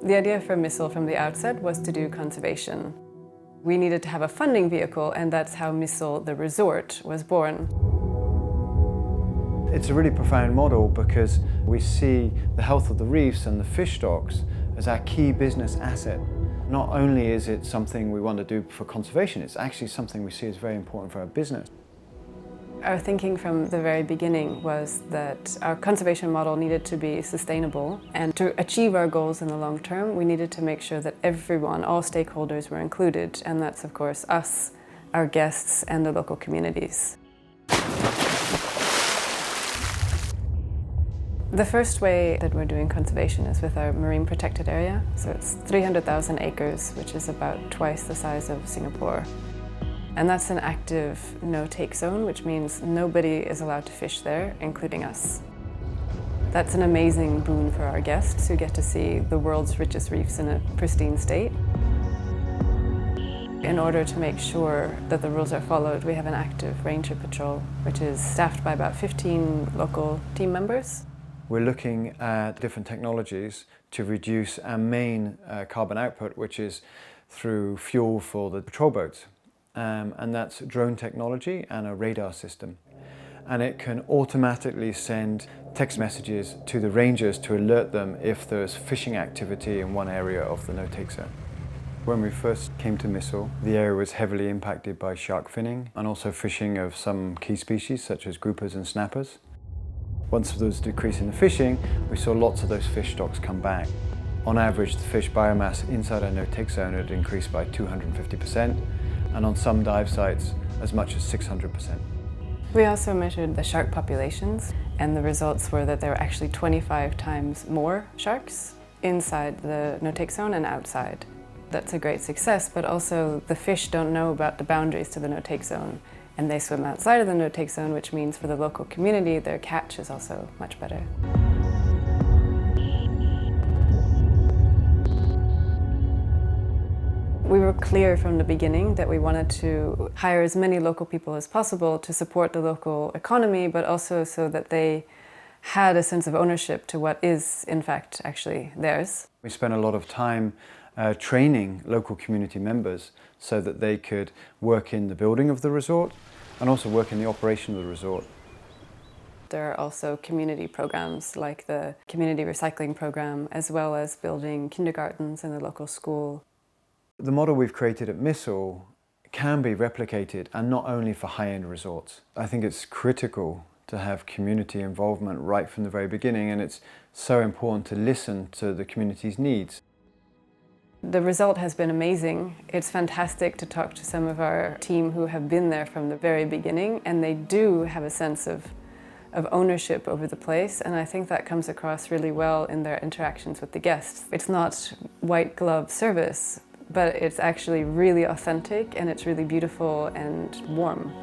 The idea for Misool from the outset was to do conservation. We needed to have a funding vehicle, and that's how Misool, the resort, was born. It's a really profound model because we see the health of the reefs and the fish stocks as our key business asset. Not only is it something we want to do for conservation, it's actually something we see as very important for our business. Our thinking from the very beginning was that our conservation model needed to be sustainable, and to achieve our goals in the long term, we needed to make sure that everyone, all stakeholders, were included, and that's of course us, our guests, and the local communities. The first way that we're doing conservation is with our marine protected area. So it's 300,000 acres, which is about twice the size of Singapore. And that's an active no-take zone, which means nobody is allowed to fish there, including us. That's an amazing boon for our guests who get to see the world's richest reefs in a pristine state. In order to make sure that the rules are followed, we have an active ranger patrol, which is staffed by about 15 local team members. We're looking at different technologies to reduce our main carbon output, which is through fuel for the patrol boats. And that's drone technology and a radar system. And it can automatically send text messages to the rangers to alert them if there's fishing activity in one area of the no-take zone. When we first came to Misool, the area was heavily impacted by shark finning and also fishing of some key species such as groupers and snappers. Once there was a decrease in the fishing, we saw lots of those fish stocks come back. On average, the fish biomass inside our no-take zone had increased by 250%, and on some dive sites, as much as 600%. We also measured the shark populations, and the results were that there were actually 25 times more sharks inside the no-take zone and outside. That's a great success, but also the fish don't know about the boundaries to the no-take zone, and they swim outside of the no-take zone, which means for the local community, their catch is also much better. We were clear from the beginning that we wanted to hire as many local people as possible to support the local economy, but also so that they had a sense of ownership to what is, in fact, actually theirs. We spent a lot of time training local community members so that they could work in the building of the resort and also work in the operation of the resort. There are also community programs like the community recycling program, as well as building kindergartens in the local school. The model we've created at Misool can be replicated, and not only for high-end resorts. I think it's critical to have community involvement right from the very beginning, and it's so important to listen to the community's needs. The result has been amazing. It's fantastic to talk to some of our team who have been there from the very beginning, and they do have a sense of ownership over the place, and I think that comes across really well in their interactions with the guests. It's not white glove service, but it's actually really authentic, and it's really beautiful and warm.